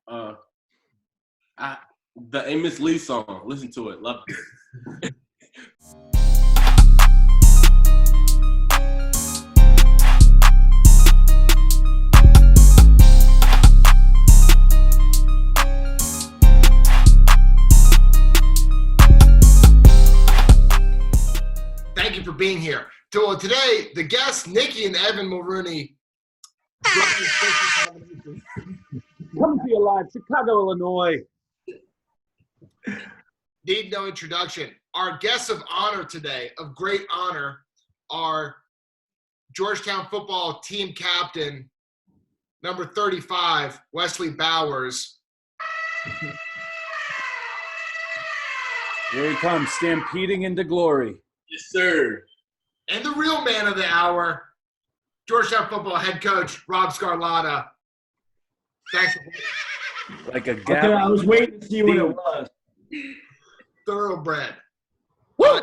Uh, the Amos Lee song. Listen to it. Love it. Thank you for being here. So today, the guests, Nikki and Evan Mulrooney. Come to you live, Chicago, Illinois. Need no introduction. Our guests of honor today, of great honor, are Georgetown football team captain, number 35, Wesley Bowers. Here he comes, stampeding into glory. Yes, sir. And the real man of the hour, Georgetown football head coach, Rob Scarlatta. Thanks for Like a Okay, gap. I was waiting to see what it was. thoroughbred. Woo!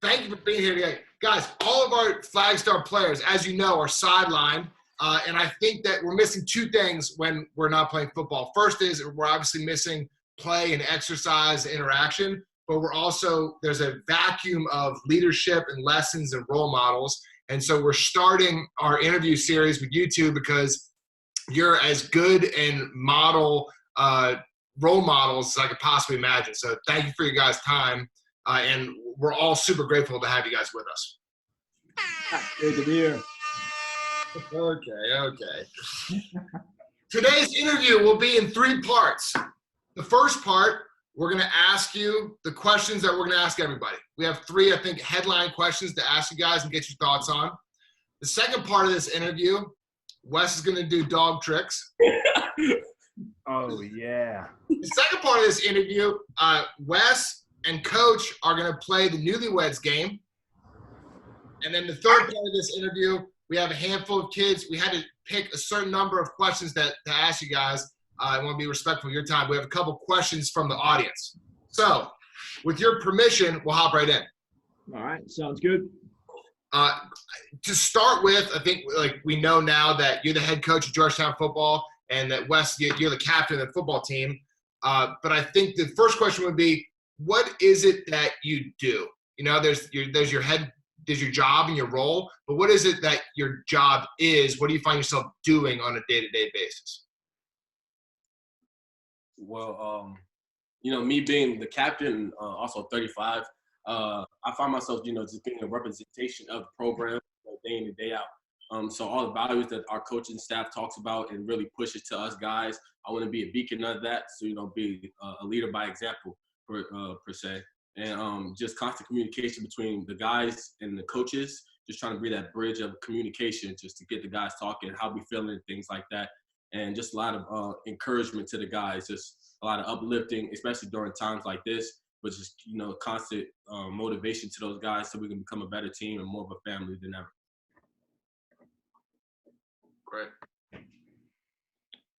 Thank you for being here today. Guys, all of our Flag Star players, as you know, are sidelined. And I think that we're missing two things when we're not playing football. First is we're obviously missing play and exercise interaction, but we're also, there's a vacuum of leadership and lessons and role models. And so we're starting our interview series with you two because you're as good and model role models as I could possibly imagine. So thank you for your guys' time. And we're all super grateful to have you guys with us. Great to be here. Okay. Today's interview will be in three parts. The first part, we're going to ask you the questions that we're going to ask everybody. We have three, I think, headline questions to ask you guys and get your thoughts on. The second part of this interview, Wes is going to do dog tricks. Oh, yeah. The second part of this interview, Wes and Coach are going to play the Newlyweds game. And then the third part of this interview, we have a handful of kids. We had to pick a certain number of questions to ask you guys. I want to be respectful of your time. We have a couple questions from the audience. So, with your permission, we'll hop right in. All right, sounds good. To start with, I think like we know now that you're the head coach of Georgetown football and that Wes, you're the captain of the football team. But I think the first question would be, what is it that you do? You know, there's your job and your role, but what is it that your job is? What do you find yourself doing on a day-to-day basis? Well, me being the captain, also 35, I find myself, just being a representation of the program day in and day out. So all the values that our coaching staff talks about and really pushes to us guys, I want to be a beacon of that. So, be a leader by example, per se. And just constant communication between the guys and the coaches, just trying to be that bridge of communication just to get the guys talking, how we feeling and things like that. And just a lot of encouragement to the guys, just a lot of uplifting, especially during times like this, but just, constant motivation to those guys so we can become a better team and more of a family than ever. Great.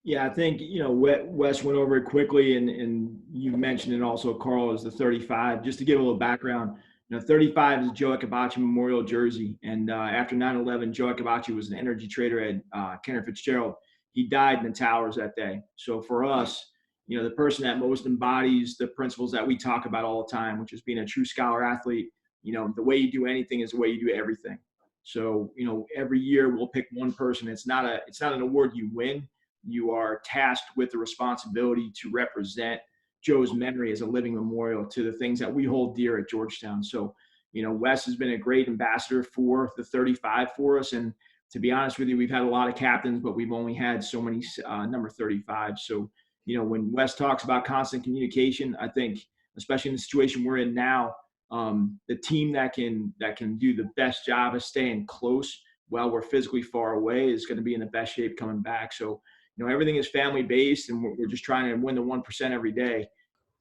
Yeah, I think, Wes went over it quickly, and you mentioned it also, Carl, is the 35. Just to give a little background, 35 is Joe Akabachi Memorial jersey. And after 9/11, Joe Akabachi was an energy trader at Kenneth Fitzgerald. He died in the towers that day. So for us, the person that most embodies the principles that we talk about all the time, which is being a true scholar athlete, the way you do anything is the way you do everything. So, every year we'll pick one person. It's not an award you win. You are tasked with the responsibility to represent Joe's memory as a living memorial to the things that we hold dear at Georgetown. So, Wes has been a great ambassador for the 35 for us. And to be honest with you, we've had a lot of captains, but we've only had so many number 35. So, when Wes talks about constant communication, I think, especially in the situation we're in now, the team that can do the best job of staying close while we're physically far away is going to be in the best shape coming back. So, everything is family based, and we're just trying to win the 1% every day.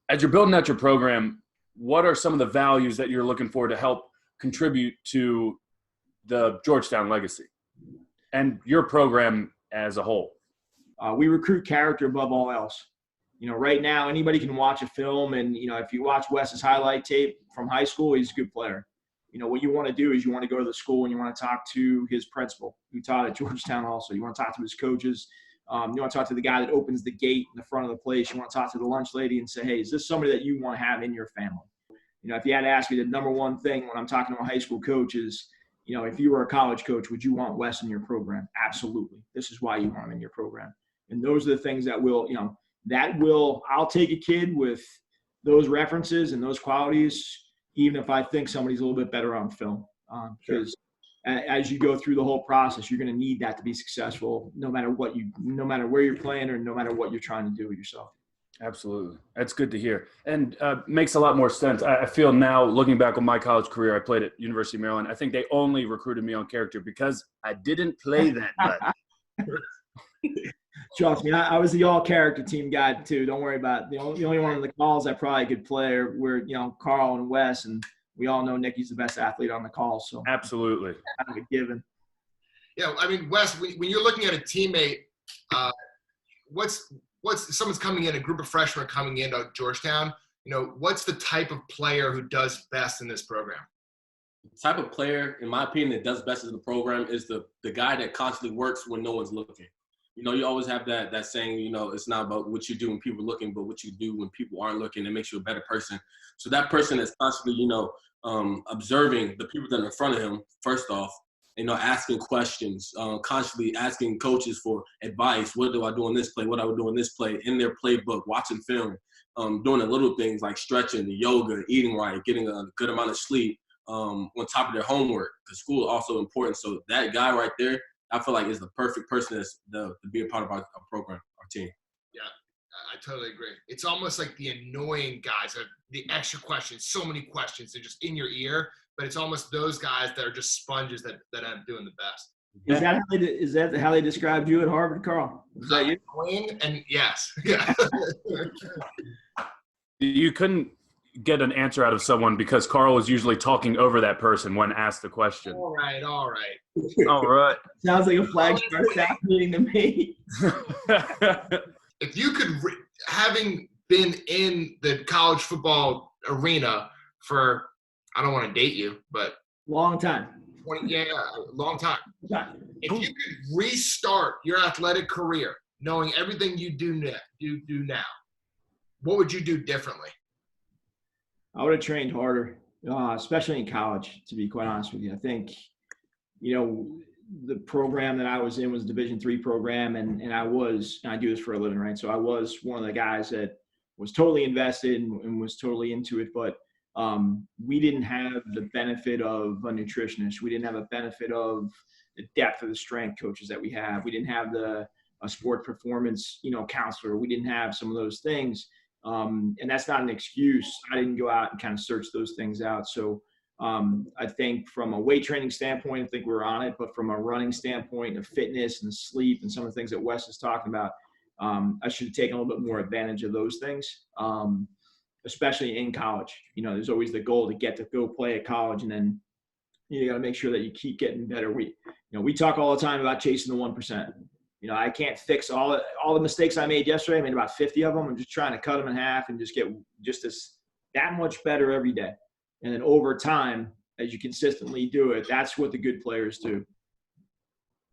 As you're building out your program, what are some of the values that you're looking for to help contribute to the Georgetown legacy and your program as a whole? We recruit character above all else. Right now, anybody can watch a film, and, if you watch Wes's highlight tape from high school, he's a good player. What you want to do is you want to go to the school and you want to talk to his principal who taught at Georgetown also. You want to talk to his coaches. You want to talk to the guy that opens the gate in the front of the place. You want to talk to the lunch lady and say, hey, is this somebody that you want to have in your family? If you had to ask me the number one thing when I'm talking to a high school coach is, if you were a college coach, would you want Wes in your program? Absolutely. This is why you want him in your program. And those are the things that I'll take a kid with those references and those qualities, even if I think somebody's a little bit better on film. Because as you go through the whole process, you're going to need that to be successful, no matter where you're playing or no matter what you're trying to do with yourself. Absolutely. That's good to hear. And makes a lot more sense. I feel now, looking back on my college career, I played at University of Maryland. I think they only recruited me on character because I didn't play that much. Trust me, I was the all-character team guy too. Don't worry about it. The only one of the calls I probably could play were Carl and Wes, and we all know Nicky's the best athlete on the call. So absolutely, kind of a given. Yeah, I mean, Wes, when you're looking at a teammate, what's someone's coming in, a group of freshmen coming into Georgetown, what's the type of player who does best in this program? The type of player, in my opinion, that does best in the program is the guy that constantly works when no one's looking. You always have that saying, it's not about what you do when people are looking, but what you do when people aren't looking. It makes you a better person. So that person is constantly, observing the people that are in front of him, first off, asking questions, constantly asking coaches for advice. What do I do on this play? What do I do on this play? In their playbook, watching film, doing the little things like stretching, the yoga, eating right, getting a good amount of sleep, on top of their homework, because school is also important. So that guy right there, I feel like is the perfect person to be a part of our program, our team. Yeah, I totally agree. It's almost like the annoying guys, the extra questions, so many questions, they're just in your ear, but it's almost those guys that are just sponges that end up doing the best. Is that how they described you at Harvard, Carl? Is that you? Annoying, and yes. Yeah. You couldn't get an answer out of someone because Carl was usually talking over that person when asked the question. All right. All right. Sounds like a Flagstaff staff meeting to me. If you could, having been in the college football arena for, I don't want to date you, but long time. Long time. If you could restart your athletic career, knowing everything you do now, what would you do differently? I would have trained harder, especially in college, to be quite honest with you. I think, the program that I was in was a Division III program, and I do this for a living, right? So I was one of the guys that was totally invested and was totally into it, but we didn't have the benefit of a nutritionist. We didn't have a benefit of the depth of the strength coaches that we have. We didn't have a sport performance, counselor. We didn't have some of those things. And that's not an excuse. I didn't go out and kind of search those things out. So I think from a weight training standpoint, I think we're on it. But from a running standpoint, of fitness and sleep and some of the things that Wes is talking about, I should have taken a little bit more advantage of those things, especially in college. There's always the goal to get to go play at college, and then you got to make sure that you keep getting better. We talk all the time about chasing the 1%. I can't fix all the mistakes I made yesterday. I made about 50 of them. I'm just trying to cut them in half and just get that much better every day. And then over time, as you consistently do it, that's what the good players do.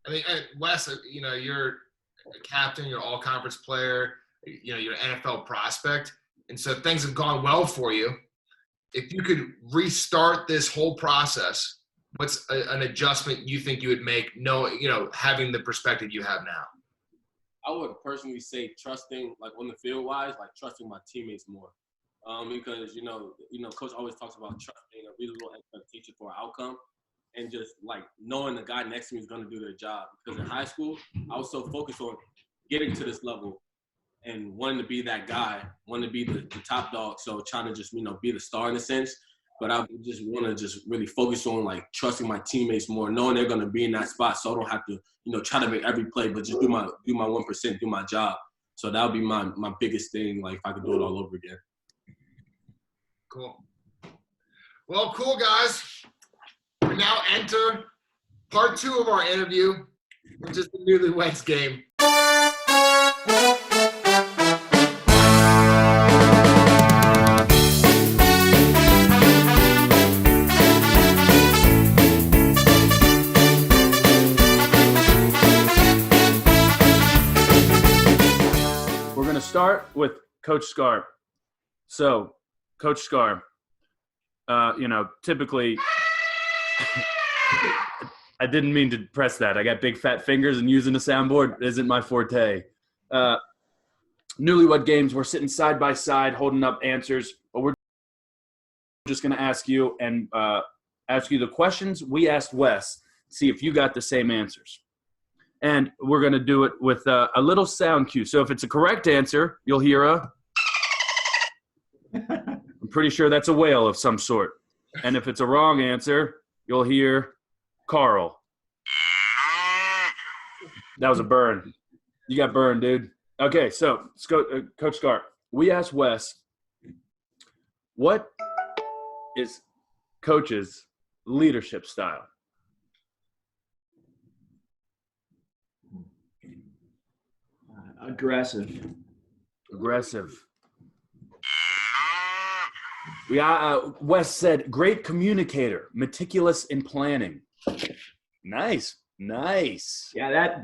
I mean, Wes, you're a captain, you're an all-conference player, you're an NFL prospect. And so things have gone well for you. If you could restart this whole process, what's an adjustment you think you would make, having the perspective you have now? I would personally say trusting, like on the field wise, like trusting my teammates more. Because, coach always talks about trusting a reasonable expectation for an outcome, and just like knowing the guy next to me is going to do their job. Because in high school, I was so focused on getting to this level and wanting to be that guy, wanting to be the top dog. So trying to just, be the star in a sense. But I just want to just really focus on like trusting my teammates more, knowing they're going to be in that spot. So I don't have to, try to make every play, but just do my 1%, do my job. So that would be my biggest thing. Like if I could do it all over again. Cool. Well, cool guys. We now enter part 2 of our interview, which is the Newlyweds Game. to start with Coach Scar. So, Coach Scar, typically I didn't mean to press that. I got big fat fingers, and using a soundboard isn't my forte. Newlywed Games, we're sitting side by side holding up answers, but we're just going to ask you the questions we asked Wes, see if you got the same answers. And we're going to do it with a little sound cue. So if it's a correct answer, you'll hear I'm pretty sure that's a whale of some sort. And if it's a wrong answer, you'll hear Carl. That was a burn. You got burned, dude. Okay, so let's go, Coach Scar. We asked Wes, what is Coach's leadership style? Aggressive. Wes said, great communicator, meticulous in planning. Nice. Yeah,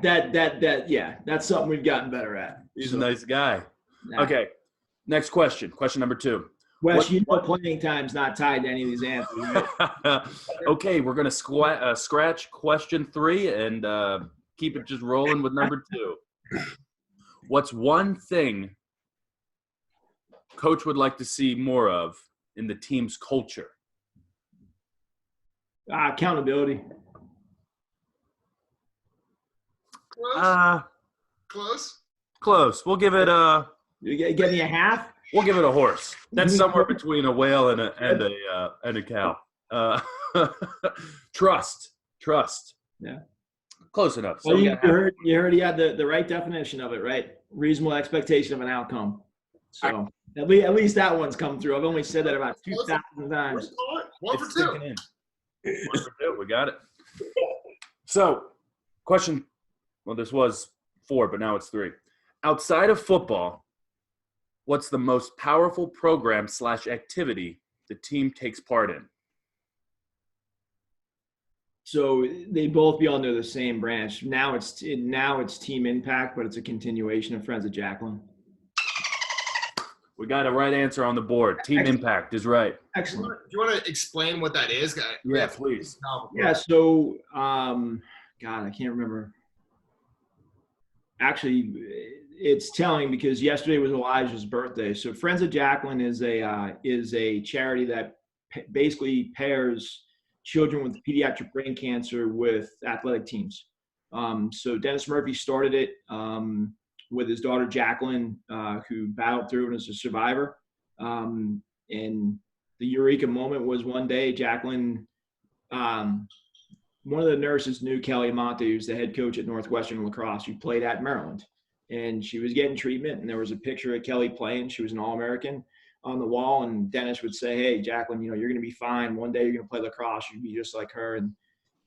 that's something we've gotten better at. He's a nice guy. Okay, next question. Question number 2. Wes, playing time's not tied to any of these answers. Right? Okay, we're going to scratch question 3 and keep it just rolling with number 2. What's one thing Coach would like to see more of in the team's culture? Accountability. Close. We'll give it You get me a half? We'll give it a horse. That's somewhere between a whale and a cow. Trust. Yeah. Close enough. So well, you heard he had the right definition of it, right? Reasonable expectation of an outcome. So at least that one's come through. I've only said that about 2,000 times. One for 2. 1 for 2. We got it. So, question. Well, this was 4, but now it's 3. Outside of football, what's the most powerful program / activity the team takes part in? So they both be under the same branch. Now it's Team Impact, but it's a continuation of Friends of Jacqueline. We got a right answer on the board. Team Impact is right. Excellent. Do you want to explain what that is? Yeah, please. Yeah, so, God, I can't remember. Actually, it's telling because yesterday was Elijah's birthday. So Friends of Jacqueline is a charity that basically pairs children with pediatric brain cancer with athletic teams. So Dennis Murphy started it with his daughter Jacqueline, who battled through and is a survivor. And the eureka moment was one day Jacqueline, one of the nurses knew Kelly Monte, who's the head coach at Northwestern lacrosse, who played at Maryland. And she was getting treatment, and there was a picture of Kelly playing. She was an All-American on the wall, and Dennis would say, hey, Jacqueline, you're going to be fine. One day you're going to play lacrosse. You'll be just like her. And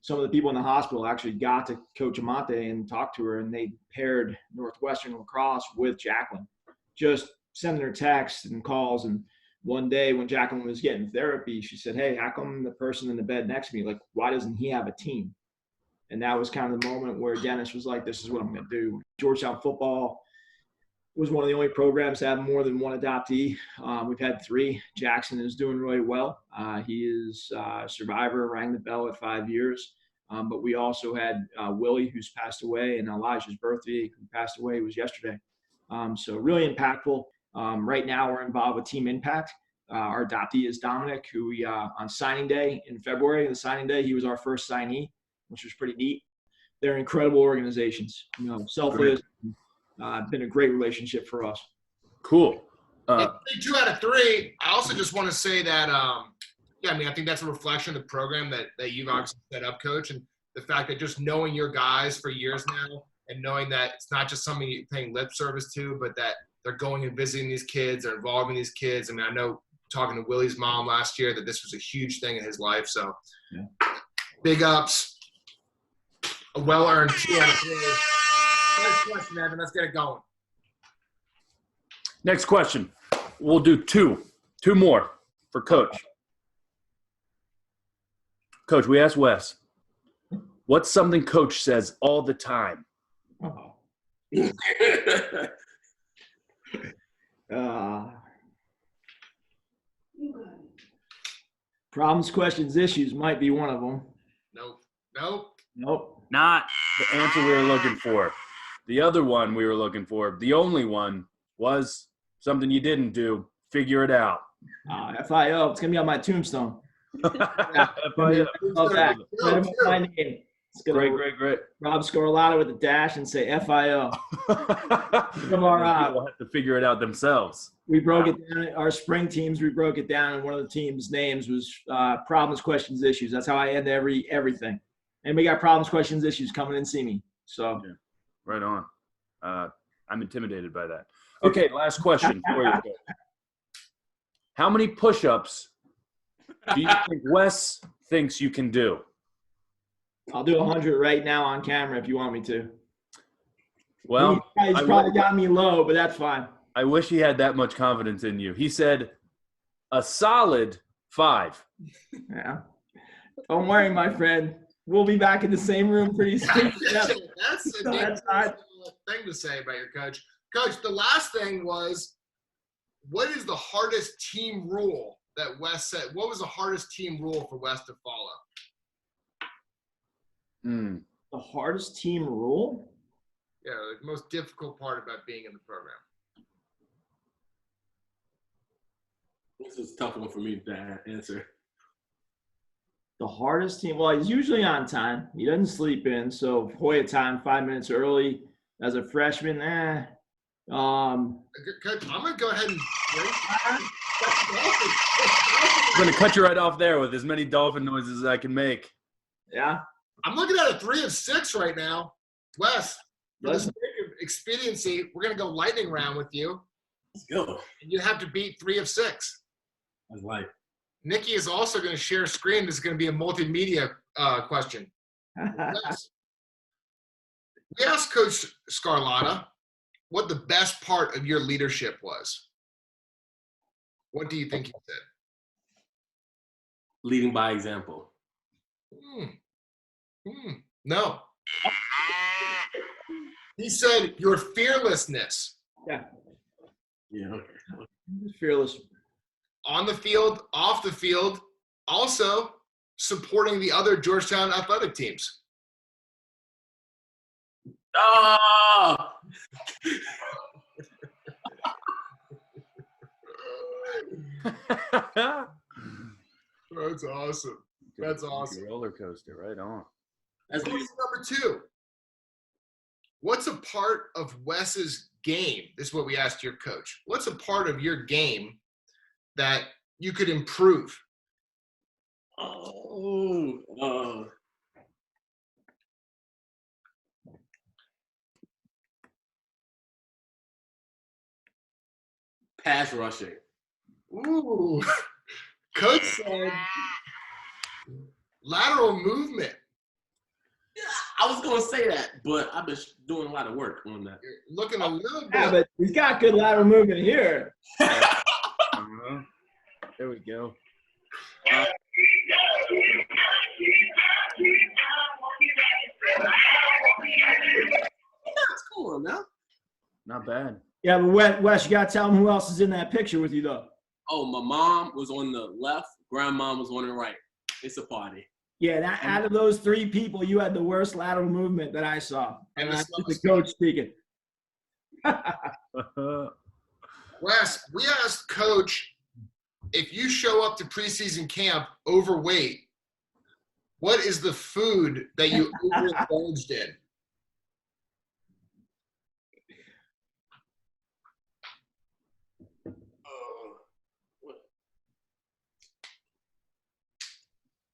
some of the people in the hospital actually got to Coach Amante and talked to her, and they paired Northwestern lacrosse with Jacqueline, just sending her texts and calls. And one day when Jacqueline was getting therapy, she said, hey, how come the person in the bed next to me, why doesn't he have a team? And that was kind of the moment where Dennis was like, this is what I'm going to do. Georgetown football was one of the only programs to have more than one adoptee. We've had 3. Jackson is doing really well. He is a survivor, rang the bell at 5 years. But we also had Willie, who's passed away, and Elijah's birthday, who passed away, was yesterday. So really impactful. Right now we're involved with Team Impact. Our adoptee is Dominic, who we, on signing day in February, he was our first signee, which was pretty neat. They're incredible organizations, selfless. Been a great relationship for us. Cool. 2 out of 3. I also just want to say that, I think that's a reflection of the program that you've obviously set up, Coach, and the fact that just knowing your guys for years now and knowing that it's not just something you're paying lip service to, but that they're going and visiting these kids, they're involving these kids. I mean, I know talking to Willie's mom last year that this was a huge thing in his life. So big ups. A well-earned 2 out of 3. Next question, Evan. Let's get it going. Next question. We'll do 2 more for Coach. Coach, we asked Wes, what's something Coach says all the time? Problems, questions, issues might be one of them. Nope. Not the answer we were looking for. The other one we were looking for, the only one, was something you didn't do. Figure it out. FIO. It's going to be on my tombstone. FIO. Love that. Right above my name. It's gonna Great. Rob Scarlatta with a dash and say FIO. People have to figure it out themselves. We broke it down. Our spring teams, we broke it down, and one of the teams' names was problems, questions, issues. That's how I end everything. And we got problems, questions, issues. Come in and see me. So, yeah. Right on. I'm intimidated by that. Okay, last question for you. How many push-ups do you think Wes thinks you can do? I'll do 100 right now on camera if you want me to. Well, he's probably got me low, but that's fine. I wish he had that much confidence in you. He said a solid 5. Yeah. Don't worry, my friend. We'll be back in the same room pretty soon. That's a thing to say about your coach. Coach, the last thing was, what is the hardest team rule that Wes said? What was the hardest team rule for Wes to follow? The hardest team rule? Yeah, the most difficult part about being in the program. This is a tough one for me to answer. The hardest team? Well, he's usually on time. He doesn't sleep in. So Hoya time, 5 minutes early. As a freshman, Coach, I'm going to go ahead and I'm going to cut you right off there with as many dolphin noises as I can make. Yeah. I'm looking at a 3 of 6 right now. Wes, for the sake of expediency, we're going to go lightning round with you. Let's go. And you have to beat 3 of 6. That's life. Nikki is also going to share screen. This is going to be a multimedia question. Wes, we asked Coach Scarlatta what the best part of your leadership was. What do you think he said? Leading by example. No. He said your fearlessness. Yeah. Yeah. Fearless. On the field, off the field, also supporting the other Georgetown athletic teams. Oh! That's awesome. That's awesome. Roller coaster, right on. That's question number 2. What's a part of Wes's game? This is what we asked your coach. What's a part of your game that you could improve? Pass rushing. Ooh. Coach said lateral movement. Yeah, I was going to say that, but I've been doing a lot of work on that. You're looking a little bit. Yeah, but he's got good lateral movement here. There we go. That's cool now. Not bad. Yeah, but Wes, you got to tell him who else is in that picture with you, though. Oh, my mom was on the left. Grandma was on the right. It's a party. Yeah, out of those 3 people, you had the worst lateral movement that I saw. And that's the coach speaking. Wes, we asked Coach, if you show up to preseason camp overweight, what is the food that you overindulged in?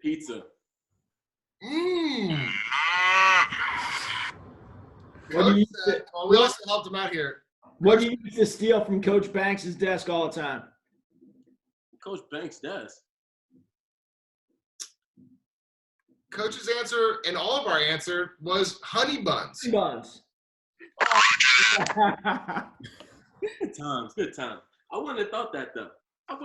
Pizza. Coach said, we also helped him out here. What do you used to steal from Coach Banks' desk all the time? Coach Banks' desk. Coach's answer and all of our answer was honey buns. Honey buns. Good times. Good times. I wouldn't have thought that, though. I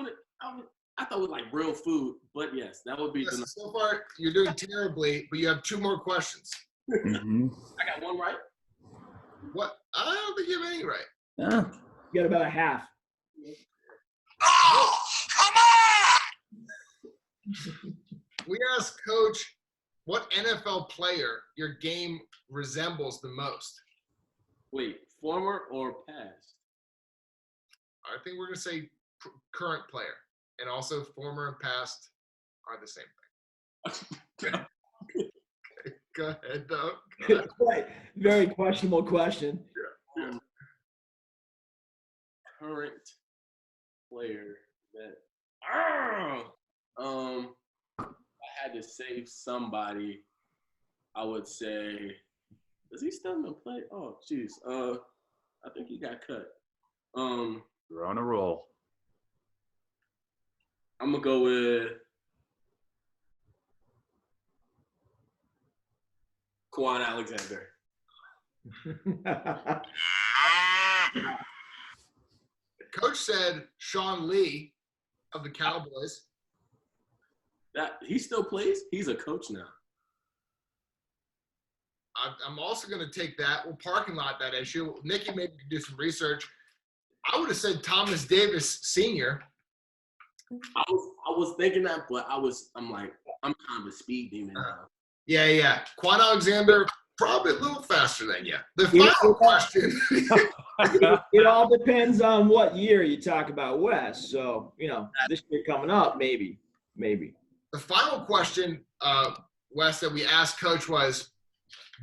thought it was like real food, but yes, that would be. Listen, so far, you're doing terribly, but you have 2 more questions. Mm-hmm. I got 1 right. What? I don't think you have any right. Yeah. You got about a half. Oh, come on! We asked Coach what NFL player your game resembles the most. Wait, former or past? I think we're going to say current player. And also former and past are the same thing. Okay, go ahead, though. Very questionable question. Yeah. Current player that if I had to save somebody, I would say, is he still in the play? Oh, jeez. I think he got cut. We're on a roll. I'm gonna go with Quan Alexander. Coach said Sean Lee of the Cowboys. That he still plays? He's a coach now. I'm also going to take that. We'll parking lot that issue. Nikki maybe can do some research. I would have said Thomas Davis Sr. I was thinking that, but I'm like, I'm kind of a speed demon now. Yeah. Quan Alexander, probably a little faster than you. The final question. It all depends on what year you talk about, Wes. So, this year coming up, maybe. The final question, Wes, that we asked Coach was,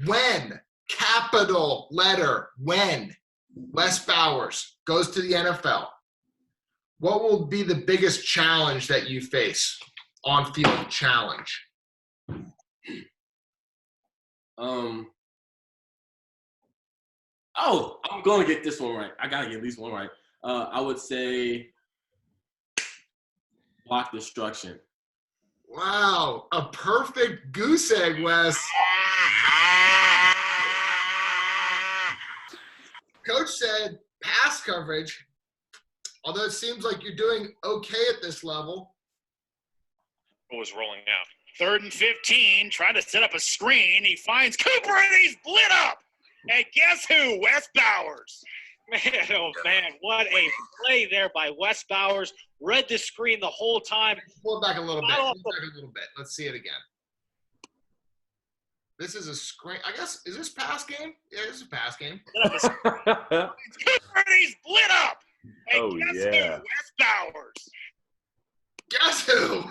when, capital letter, when Wes Bowers goes to the NFL, what will be the biggest challenge that you face, on-field challenge? I'm going to get this one right. I got to get at least one right. I would say block destruction. Wow, a perfect goose egg, Wes. Coach said pass coverage, although it seems like you're doing okay at this level. Was rolling out. 3rd and 15, trying to set up a screen. He finds Cooper, and he's lit up. And guess who? Wes Bowers. Man, oh, man, what a play there by Wes Bowers. Read the screen the whole time. Pull it back a little bit. Let's see it again. This is a screen. I guess, is this pass game? Yeah, this is a pass game. Cooper, and he's lit up. And guess who? Wes Bowers. Guess who?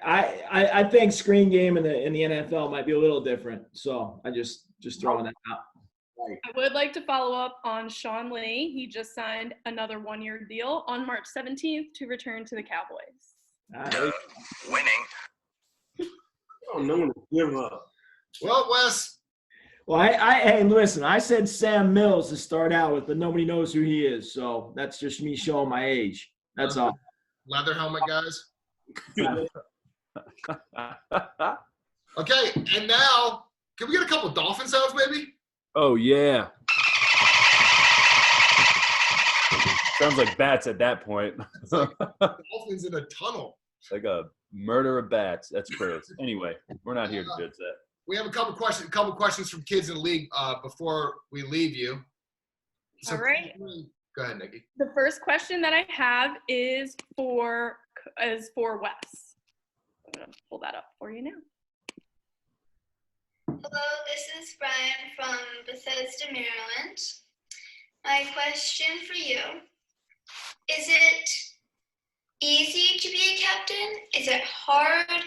I think screen game in the NFL might be a little different. So I just throwing that out. I would like to follow up on Sean Lee. He just signed another 1-year deal on March 17th to return to the Cowboys. Winning. I don't know when to give up. Well, Wes. Well, hey, listen, I said Sam Mills to start out with, but nobody knows who he is. So that's just me showing my age. That's all. Leather helmet, guys. Okay, and now, can we get a couple of dolphin sounds, maybe? Oh, yeah. Sounds like bats at that point. It's like dolphins in a tunnel. Like a murder of bats. That's Chris. Anyway, we're not here to judge that. We have a couple questions from kids in the league before we leave you. So, all right. Go ahead, Nikki. The first question that I have is for Wes. I'm going to pull that up for you now. Hello, this is Brian from Bethesda, Maryland. My question for you, is it easy to be a captain? Is it hard?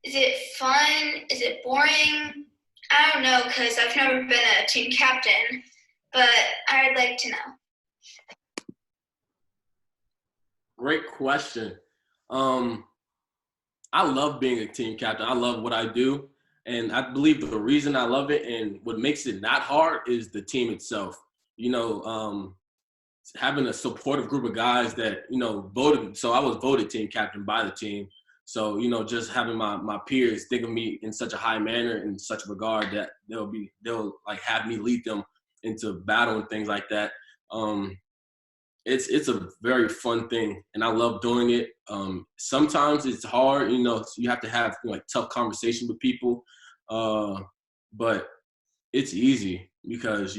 Is it fun? Is it boring? I don't know because I've never been a team captain, but I'd like to know. Great question. I love being a team captain. I love what I do. And I believe the reason I love it and what makes it not hard is the team itself. Having a supportive group of guys that, voted. So I was voted team captain by the team. So, just having my peers think of me in such a high manner and such regard that they'll like have me lead them into battle and things like that. It's a very fun thing, and I love doing it. Sometimes it's hard, so you have to have tough conversation with people, but it's easy because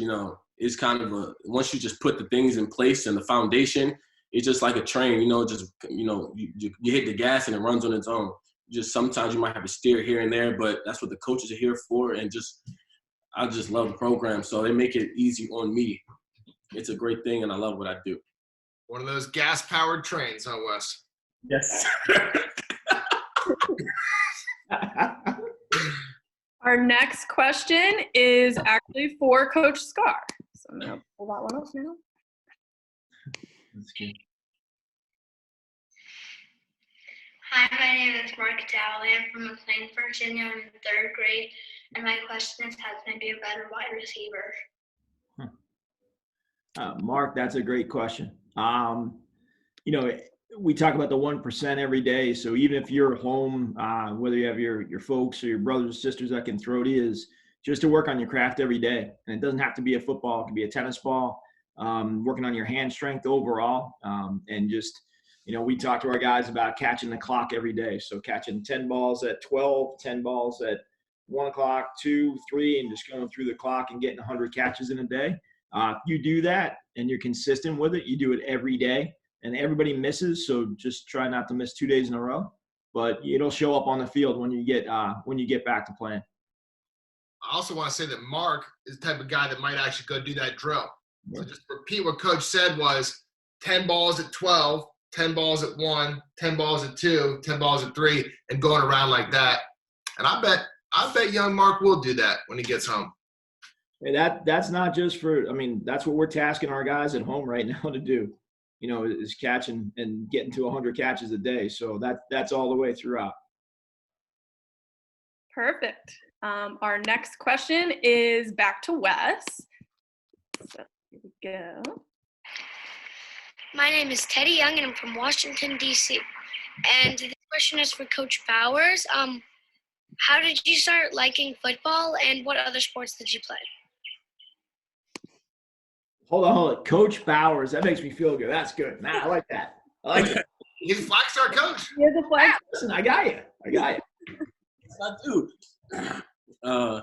it's kind of once you just put the things in place and the foundation, it's just like a train, you hit the gas and it runs on its own. Just sometimes you might have to steer here and there, but that's what the coaches are here for. And I just love the program. So they make it easy on me. It's a great thing, and I love what I do. One of those gas-powered trains, huh, Wes? Yes. Our next question is actually for Coach Scar. So I'm going to pull that one up now. That's good. Hi, my name is Mark Dowley. I'm from McLean, Virginia. I'm in 3rd grade, and my question is, how can I be a better wide receiver? Mark, that's a great question. We talk about the 1% every day. So even if you're home, whether you have your folks or your brothers or sisters that can throw to you, is just to work on your craft every day. And it doesn't have to be a football. It can be a tennis ball, working on your hand strength overall. And just, we talk to our guys about catching the clock every day. So catching 10 balls at 12, 10 balls at 1 o'clock, 2, 3, and just going through the clock and getting 100 catches in a day. If you do that and you're consistent with it, you do it every day. And everybody misses, so just try not to miss 2 days in a row. But it'll show up on the field when you get back to playing. I also want to say that Mark is the type of guy that might actually go do that drill. So just repeat what Coach said was 10 balls at 12, 10 balls at 1, 10 balls at 2, 10 balls at 3, and going around like that. And I bet young Mark will do that when he gets home. Hey, that's not just for – that's what we're tasking our guys at home right now to do. Is catching and getting to 100 catches a day. So that's all the way throughout. Perfect. Our next question is back to Wes. So here we go. My name is Teddy Young, and I'm from Washington, D.C. And this question is for Coach Bowers. How did you start liking football, and what other sports did you play? Hold on. Coach Bowers. That makes me feel good. That's good. Nah, I like that. I like it. He's a Flag Star coach. Here's a flag. Listen, I got you. I do. I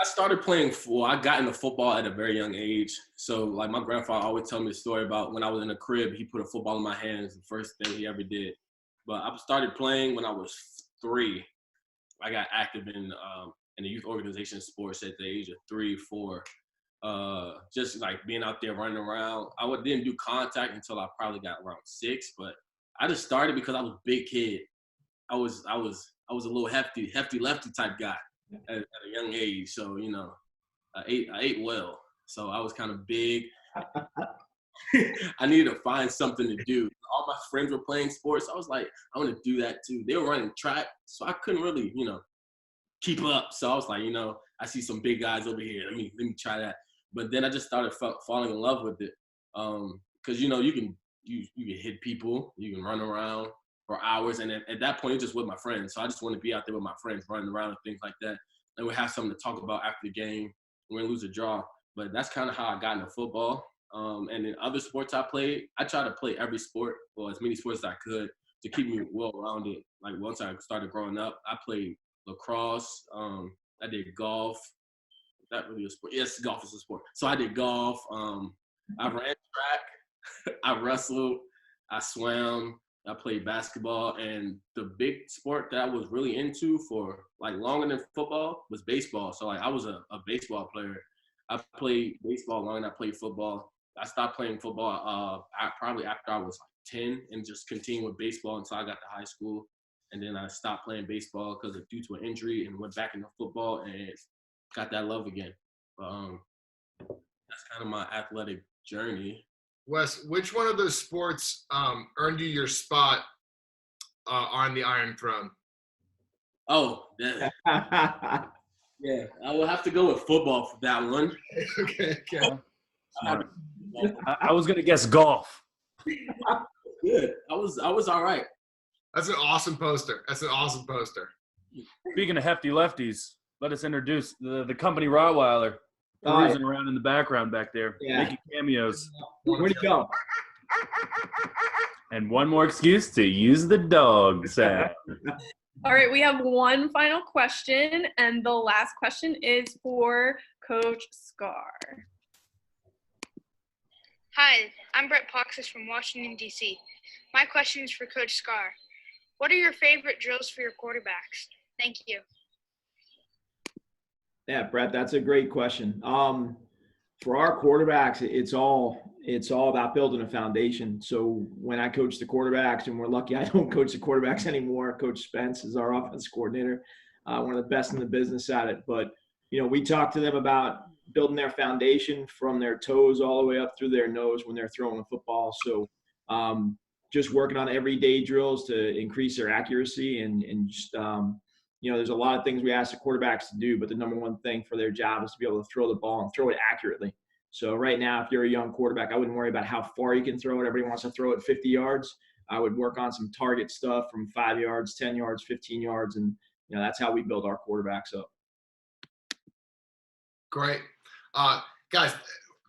started playing I got into football at a very young age. So, like, my grandfather always tell me the story about when I was in the crib, he put a football in my hands, the first thing he ever did. But I started playing when I was 3. I got active in the youth organization sports at the age of 3, 4. Just like being out there running around. I didn't do contact until I probably got around 6, but I just started because I was a big kid. I was a little hefty lefty type guy at a young age. So, I ate well. So I was kind of big. I needed to find something to do. All my friends were playing sports. I was like, I want to do that too. They were running track, so I couldn't really, keep up. So I was like, I see some big guys over here. Let me try that. But then I just started falling in love with it. Because you can hit people, you can run around for hours, and at that point, it's just with my friends. So I just want to be out there with my friends, running around and things like that. And we have something to talk about after the game, win, lose, or draw. But that's kind of how I got into football. And in other sports I played, I try to play every sport, or as many sports as I could, to keep me well-rounded. Like once I started growing up, I played lacrosse. I did golf. Is that really a sport? Yes, golf is a sport. So I did golf. I ran track. I wrestled. I swam. I played basketball. And the big sport that I was really into for like longer than football was baseball. So like I was a baseball player. I played baseball longer than I played football. I stopped playing football probably after I was like 10 and just continued with baseball until I got to high school. And then I stopped playing baseball due to an injury and went back into football and got that love again. That's kind of my athletic journey. Wes, which one of those sports earned you your spot on the Iron Throne? Oh, yeah. Yeah, I will have to go with football for that one. Okay. I was going to guess golf. Good. I was all right. That's an awesome poster. Speaking of hefty lefties, let us introduce the company Rottweiler cruising around in the background back there, making cameos. Where'd he go? And one more excuse to use the dog sound. All right, we have one final question, and the last question is for Coach Scar. Hi, I'm Brett Poxis from Washington, D.C. My question is for Coach Scar. What are your favorite drills for your quarterbacks? Thank you. Yeah, Brett, that's a great question. For our quarterbacks, it's all about building a foundation. So when I coach the quarterbacks, and we're lucky I don't coach the quarterbacks anymore. Coach Spence is our offense coordinator, one of the best in the business at it. But we talk to them about building their foundation from their toes all the way up through their nose when they're throwing a football. So just working on everyday drills to increase their accuracy and just there's a lot of things we ask the quarterbacks to do, but the number one thing for their job is to be able to throw the ball and throw it accurately. So right now, if you're a young quarterback, I wouldn't worry about how far you can throw it. Everybody wants to throw it 50 yards. I would work on some target stuff from 5 yards, 10 yards, 15 yards, and that's how we build our quarterbacks up. Great. Guys,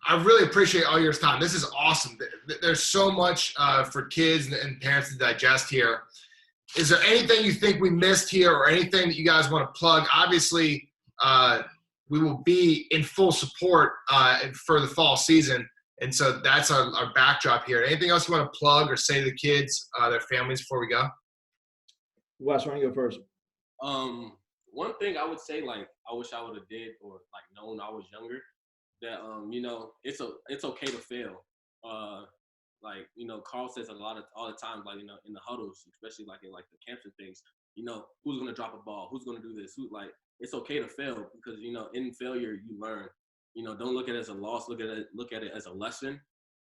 I really appreciate all your time. This is awesome. There's so much for kids and parents to digest here. Is there anything you think we missed here or anything that you guys want to plug? Obviously, we will be in full support for the fall season, and so that's our backdrop here. Anything else you want to plug or say to the kids, their families before we go? Wes, why don't you go first? One thing I would say, I wish I would have did or known I was younger, that it's okay to fail. Carl says all the time, in the huddles, especially in the camps and things, who's gonna drop a ball, who's gonna do this, it's okay to fail because in failure you learn. Don't look at it as a loss, look at it as a lesson.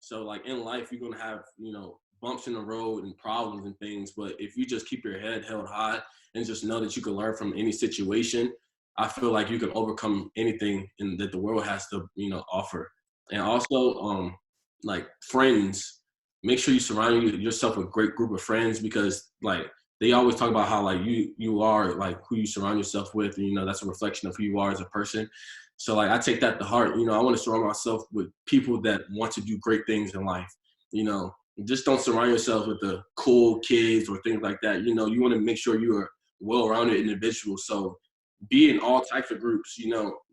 So in life you're gonna have bumps in the road and problems and things, but if you just keep your head held high and just know that you can learn from any situation, I feel like you can overcome anything that the world has to offer. And also friends, make sure you surround yourself with a great group of friends because they always talk about how you are who you surround yourself with, and that's a reflection of who you are as a person. So I take that to heart. I want to surround myself with people that want to do great things in life. Just don't surround yourself with the cool kids or things like that. You want to make sure you are well-rounded individual. So be in all types of groups.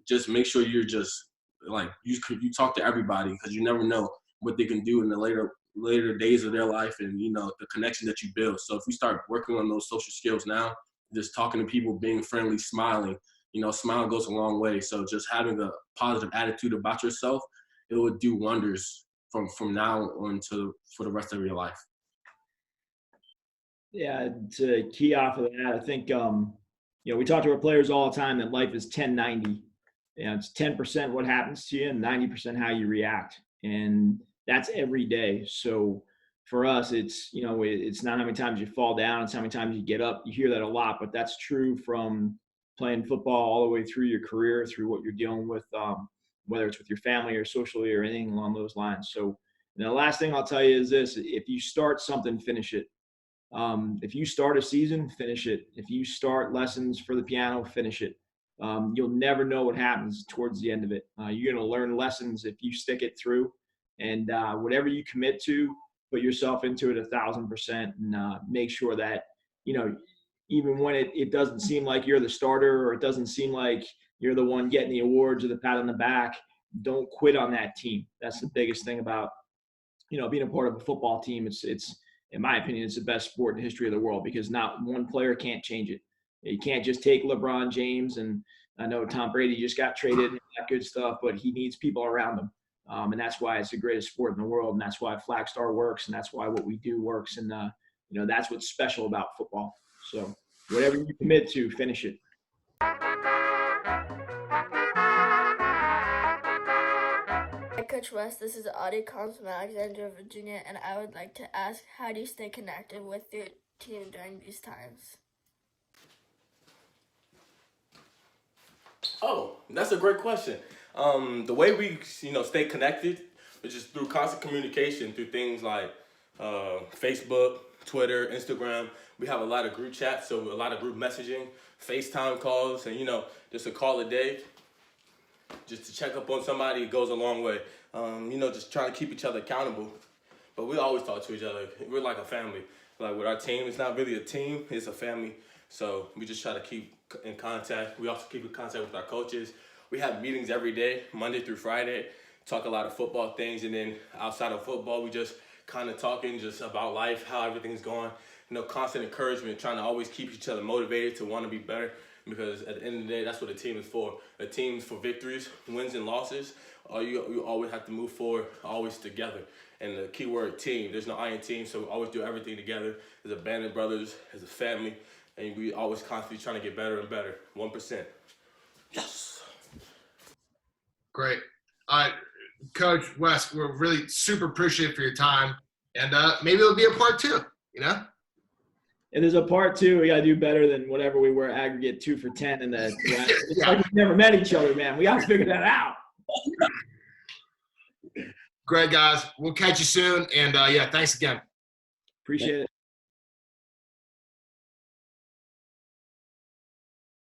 Just make sure you're just you talk to everybody because you never know what they can do in the later days of their life and the connection that you build. So if you start working on those social skills now, just talking to people, being friendly, smiling, smile goes a long way. So just having a positive attitude about yourself, it would do wonders from now on for the rest of your life. Yeah, to key off of that, I think we talk to our players all the time that life is 10-90. It's 10% what happens to you and 90% how you react. And that's every day. So for us, it's not how many times you fall down, it's how many times you get up. You hear that a lot, but that's true from playing football all the way through your career, through what you're dealing with, whether it's with your family or socially or anything along those lines. So the last thing I'll tell you is this: if you start something, finish it. If you start a season, finish it. If you start lessons for the piano, finish it. You'll never know what happens towards the end of it. You're going to learn lessons if you stick it through. And whatever you commit to, put yourself into it 1,000% and make sure that, even when it doesn't seem like you're the starter or it doesn't seem like you're the one getting the awards or the pat on the back, don't quit on that team. That's the biggest thing about, being a part of a football team. It's in my opinion, it's the best sport in the history of the world because not one player can't change it. You can't just take LeBron James, and I know Tom Brady just got traded and that good stuff, but he needs people around him. And that's why it's the greatest sport in the world. And that's why Flag Star works. And that's why what we do works. And, that's what's special about football. So whatever you commit to, finish it. Hi, Coach West. This is Audie Collins from Alexandria, Virginia. And I would like to ask, how do you stay connected with your team during these times? Oh, that's a great question. The way we, stay connected is just through constant communication, through things like Facebook, Twitter, Instagram. We have a lot of group chats, so a lot of group messaging, FaceTime calls, and, just a call a day. Just to check up on somebody goes a long way. Just trying to keep each other accountable. But we always talk to each other. We're like a family. Like with our team, it's not really a team, it's a family. So we just try to keep in contact. We also keep in contact with our coaches. We have meetings every day, Monday through Friday, talk a lot of football things. And then outside of football, we just kind of talking just about life, how everything's going. Constant encouragement, trying to always keep each other motivated to want to be better. Because at the end of the day, that's what a team is for. A team's for victories, wins and losses. You always have to move forward, always together. And the key word, team. There's no I in team, so we always do everything together as a band of brothers, as a family. And we always constantly trying to get better and better. 1%. Yes. Great. Coach Wes, we're really super appreciative for your time. And maybe it'll be a part 2, And there's a part 2. We got to do better than whatever we were aggregate 2 for 10 in the It's like we've never met each other, man. We got to figure that out. Great, guys. We'll catch you soon. And, thanks again. Appreciate it.